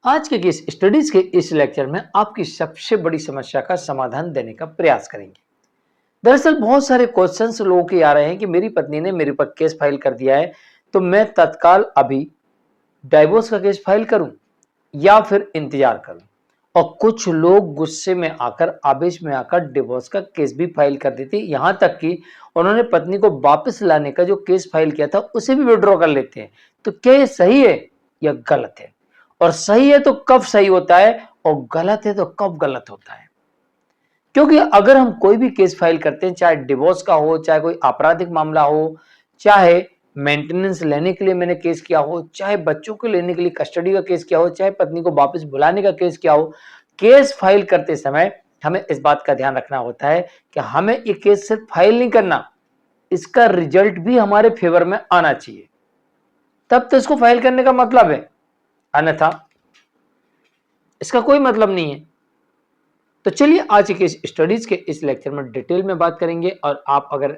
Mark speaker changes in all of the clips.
Speaker 1: आज के case studies के इस लेक्चर में आपकी सबसे बड़ी समस्या का समाधान देने का प्रयास करेंगे। दरअसल बहुत सारे क्वेश्चंस लोगों के आ रहे हैं कि मेरी पत्नी ने मेरे पर केस फाइल कर दिया है, तो मैं तत्काल अभी डाइवोर्स का केस फाइल करूं या फिर इंतजार करूं। और कुछ लोग गुस्से में आकर, आवेश में आकर डिवोर्स का केस भी फाइल कर देते, यहां तक कि उन्होंने पत्नी को वापस लाने का जो केस फाइल किया था उसे भी विड्रॉ कर लेते हैं। तो क्या ये सही है या गलत है? और सही है तो कब सही होता है और गलत है तो कब गलत होता है? क्योंकि अगर हम कोई भी केस फाइल करते हैं, चाहे डिवोर्स का हो, चाहे कोई आपराधिक मामला हो, चाहे मेंटेनेंस लेने के लिए मैंने केस किया हो, चाहे बच्चों को लेने के लिए कस्टडी का केस किया हो, चाहे पत्नी को वापस बुलाने का केस किया हो, केस फाइल करते समय हमें इस बात का ध्यान रखना होता है कि हमें ये केस सिर्फ फाइल नहीं करना, इसका रिजल्ट भी हमारे फेवर में आना चाहिए, तब तो इसको फाइल करने का मतलब है, अन्यथा इसका कोई मतलब नहीं है। तो चलिए आज के इस स्टडीज के इस लेक्चर में डिटेल में बात करेंगे। और आप अगर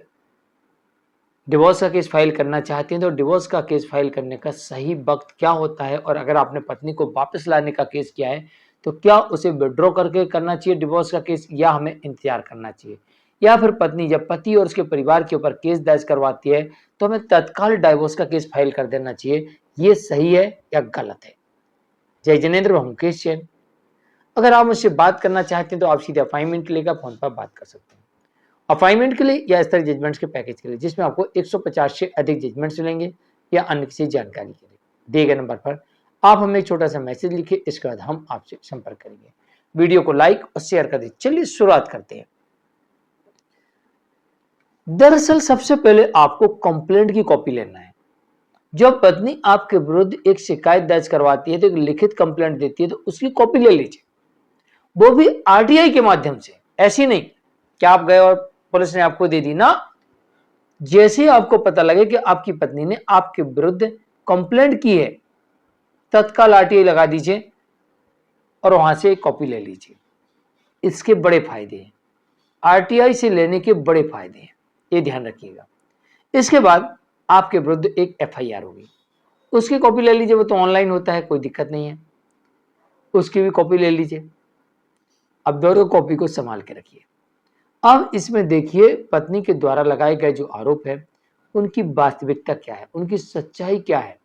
Speaker 1: डिवोर्स का केस फाइल करना चाहते हैं तो डिवोर्स का केस फाइल करने का सही वक्त क्या होता है, और अगर आपने पत्नी को वापस लाने का केस किया है तो क्या उसे विड्रॉ करके करना चाहिए डिवोर्स का केस, या हमें इंतजार करना चाहिए, या फिर पत्नी जब पति और उसके परिवार के ऊपर केस दर्ज करवाती है तो हमें तत्काल डाइवोर्स का केस फाइल कर देना चाहिए, ये सही है या गलत है। जय जिनेंद्र, मैं मुकेश जैन। अगर आप मुझसे बात करना चाहते हैं तो आप सीधे अपॉइंटमेंट लेकर फोन पर बात कर सकते हैं। अपॉइंटमेंट के लिए या इस तरह जजमेंट्स के पैकेज के लिए जिसमें आपको 150 से अधिक जजमेंट्स मिलेंगे, या अन्य किसी जानकारी के लिए दिए गए नंबर पर आप हमें एक छोटा सा मैसेज लिखिए, इसके बाद हम आपसे संपर्क करेंगे। वीडियो को लाइक और शेयर कर दीजिए। चलिए शुरुआत करते हैं। दरअसल सबसे पहले आपको कंप्लेंट की कॉपी लेना है। जब पत्नी आपके विरुद्ध एक शिकायत दर्ज करवाती है तो एक लिखित कंप्लेंट देती है, तो उसकी कॉपी ले लीजिए, वो भी आरटीआई के माध्यम से। ऐसी नहीं कि आप गए और पुलिस ने आपको दे दी ना। जैसे ही आपको पता लगे कि आपकी पत्नी ने आपके विरुद्ध कंप्लेंट की है, तत्काल आरटीआई लगा दीजिए और वहां से एक कॉपी ले लीजिए। इसके बड़े फायदे हैं, आरटीआई से लेने के बड़े फायदे हैं, ये ध्यान रखिएगा। इसके बाद आपके विरुद्ध एक एफआईआर होगी, उसकी कॉपी ले लीजिए, वो तो ऑनलाइन होता है, कोई दिक्कत नहीं है, उसकी भी कॉपी ले लीजिए। अब दोनों कॉपी को संभाल के रखिए। अब इसमें देखिए पत्नी के द्वारा लगाए गए जो आरोप है उनकी वास्तविकता क्या है, उनकी सच्चाई क्या है,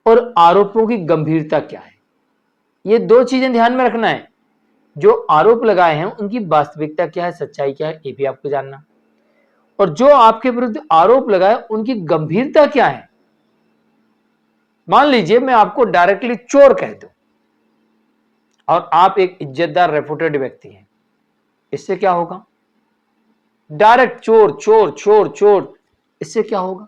Speaker 1: और आरोपों की गंभीरता क्या है। ये दो चीजें ध्यान में रखना है। जो आरोप लगाए हैं उनकी वास्तविकता क्या है, सच्चाई क्या है, ये भी आपको जानना। और जो आपके विरुद्ध आरोप लगाए उनकी गंभीरता क्या है। मान लीजिए मैं आपको डायरेक्टली चोर कह दूं और आप एक इज्जतदार रेपुटेड व्यक्ति हैं, इससे क्या होगा? डायरेक्ट चोर चोर चोर चोर, इससे क्या होगा?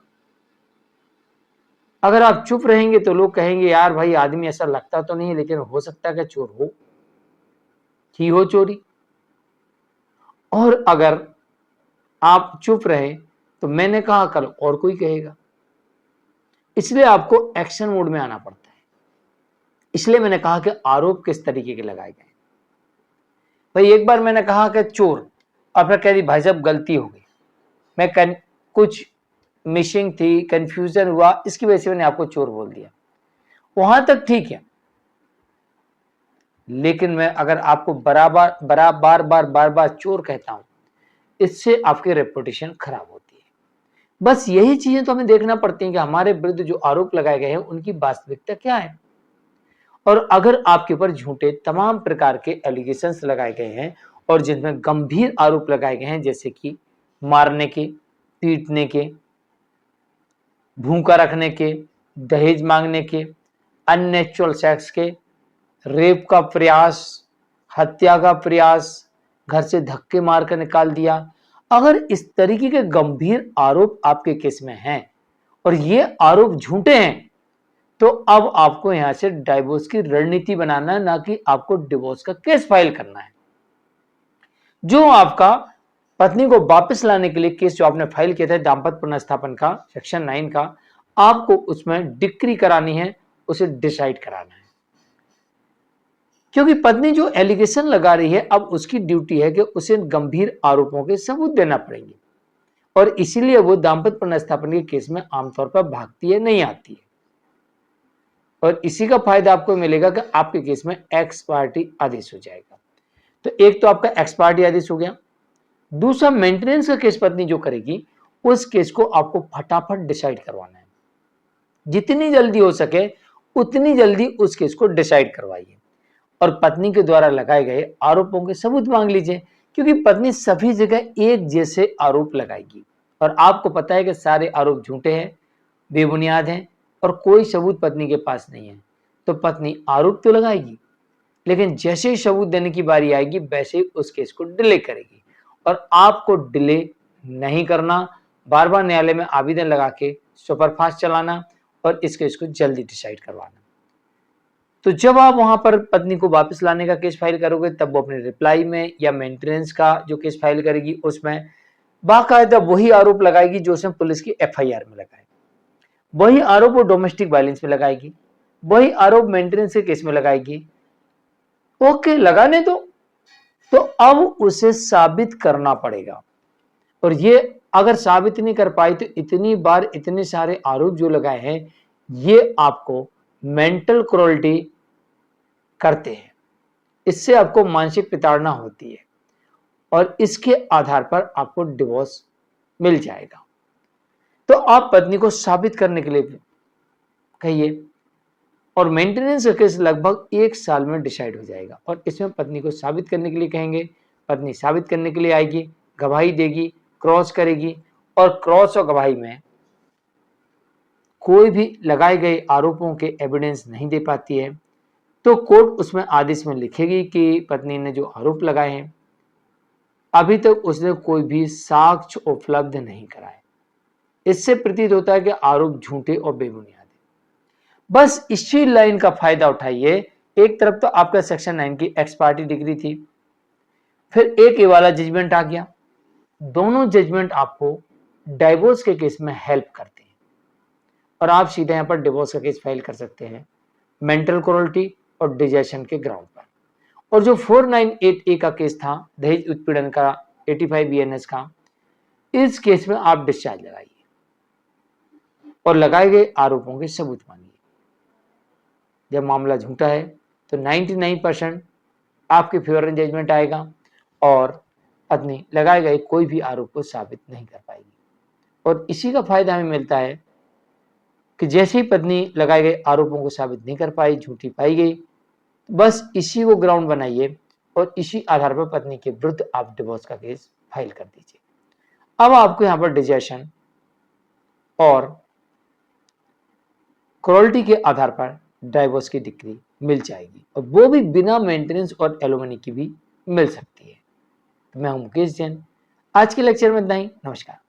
Speaker 1: अगर आप चुप रहेंगे तो लोग कहेंगे यार भाई आदमी ऐसा लगता तो नहीं है, लेकिन हो सकता है कि चोर हो, की हो चोरी। और अगर आप चुप रहे तो मैंने कहा कल और कोई कहेगा, इसलिए आपको एक्शन मोड में आना पड़ता है। इसलिए मैंने कहा कि आरोप किस तरीके के लगाए गए। भाई एक बार मैंने कहा कि चोर, और फिर कह दी भाई साहब गलती हो गई, मैं कुछ मिसिंग थी, कंफ्यूजन हुआ, इसकी वजह से मैंने आपको चोर बोल दिया, वहां तक ठीक है। लेकिन मैं अगर आपको बार बार चोर कहता हूं, इससे आपकी रेपुटेशन खराब होती है। बस यही चीजें तो हमें देखना पड़ती हैं कि हमारे विरुद्ध जो आरोप लगाए गए हैं उनकी वास्तविकता क्या है। और अगर आपके ऊपर झूठे तमाम प्रकार के एलिगेशंस लगाए गए हैं और जिनमें गंभीर आरोप लगाए गए हैं, जैसे कि मारने के, पीटने के, भूखा रखने के, दहेज मांगने के, अननेचुरल सेक्स के, रेप का प्रयास, हत्या का प्रयास, घर से धक्के मारकर निकाल दिया, अगर इस तरीके के गंभीर आरोप आपके केस में हैं और ये आरोप झूठे हैं, तो अब आपको यहां से डाइवोर्स की रणनीति बनाना है, ना कि आपको डिवोर्स का केस फाइल करना है। जो आपका पत्नी को वापस लाने के लिए केस जो आपने फाइल किया था दाम्पत्य पुनर्स्थापन का सेक्शन 9 का, आपको उसमें डिक्री करानी है, उसे डिसाइड कराना है। क्योंकि पत्नी जो एलिगेशन लगा रही है, अब उसकी ड्यूटी है कि उसे गंभीर आरोपों के सबूत देना पड़ेंगे, और इसीलिए वो दाम्पत्य पुनर्स्थापन के केस में आमतौर पर भागती है, नहीं आती है। और इसी का फायदा आपको मिलेगा कि आपके केस में एक्स पार्टी आदेश हो जाएगा। तो एक तो आपका एक्स पार्टी आदेश हो गया। दूसरा मेंटेनेंस का केस पत्नी जो करेगी उस केस को आपको फटाफट डिसाइड करवाना है। जितनी जल्दी हो सके उतनी जल्दी उस केस को डिसाइड करवाइए और पत्नी के द्वारा लगाए गए आरोपों के सबूत मांग लीजिए, क्योंकि पत्नी सभी जगह एक जैसे आरोप लगाएगी और आपको पता है कि सारे आरोप झूठे हैं, बेबुनियाद हैं और कोई सबूत पत्नी के पास नहीं है। तो पत्नी आरोप तो लगाएगी, लेकिन जैसे ही सबूत देने की बारी आएगी वैसे ही उस केस को डिले करेगी और आपको डिले नहीं करना, बार बार न्यायालय में आवेदन लगा के सुपरफास्ट चलाना और इस केस को जल्दी डिसाइड करवाना। तो जब आप वहां पर पत्नी को वापस लाने का केस फाइल करोगे तब वो अपने रिप्लाई में या मेंटेनेंस का जो केस फाइल करेगी उसमें बाकायदा वही आरोप लगाएगी जो उसने पुलिस की एफआईआर में लगाए, वही आरोप वो डोमेस्टिक वायलेंस में लगाएगी, वही आरोप मेंटेनेंस के केस में लगाएगी। ओके, लगाने दो। तो अब उसे साबित करना पड़ेगा और ये अगर साबित नहीं कर पाई तो इतनी बार इतने सारे आरोप जो लगाए हैं ये आपको मेंटल क्रूरल्टी करते हैं, इससे आपको मानसिक प्रताड़ना होती है और इसके आधार पर आपको डिवोर्स मिल जाएगा। तो आप पत्नी को साबित करने के लिए कहिए और मेंटेनेंस का केस लगभग 1 साल में डिसाइड हो जाएगा और इसमें पत्नी को साबित करने के लिए कहेंगे, पत्नी साबित करने के लिए आएगी, गवाही देगी, क्रॉस करेगी और क्रॉस और गवाही में कोई भी लगाए गए आरोपों के एविडेंस नहीं दे पाती है तो कोर्ट उसमें आदेश में लिखेगी कि पत्नी ने जो आरोप लगाए हैं अभी तक उसने कोई भी साक्ष्य उपलब्ध नहीं कराए। इससे प्रतीत होता है कि आरोप झूठे और बेबुनियाद है। बस इसी लाइन का फायदा उठाइए। एक तरफ तो आपका सेक्शन 9 की एक्स पार्टी डिग्री थी, फिर एक ये वाला जजमेंट आ गया। दोनों जजमेंट आपको डाइवोर्स के केस में हेल्प करते हैं और आप सीधे यहां पर डिवोर्स का केस फाइल कर सकते हैं मेंटल क्रूरल्टी और डिजेशन के ग्राउंड पर। और जो 498A का केस था दहेज उत्पीड़न का 85 BNS का, इस केस में आप डिस्चार्ज लगाइए और लगाए गए आरोपों के सबूत मांगिए। जब मामला झूठा है तो 99% आपके फेवर में जजमेंट आएगा और पत्नी लगाए गए कोई भी आरोप को साबित नहीं कर पाएगी। और इसी का फायदा हमें मिलता है कि जैसे ही पत्नी लगाए गए आरोपों को साबित नहीं कर पाई, झूठी पाई गई, बस इसी को ग्राउंड बनाइए और इसी आधार पर पत्नी के विरुद्ध आप डिवोर्स का केस फाइल कर दीजिए। अब आपको यहां पर डिजेशन और क्रूरल्टी के आधार पर डाइवोर्स की डिग्री मिल जाएगी और वो भी बिना मेंटेनेंस और एलिमनी की भी मिल सकती है। तो मैं हूं मुकेश जैन। आज के लेक्चर में इतना ही। नमस्कार।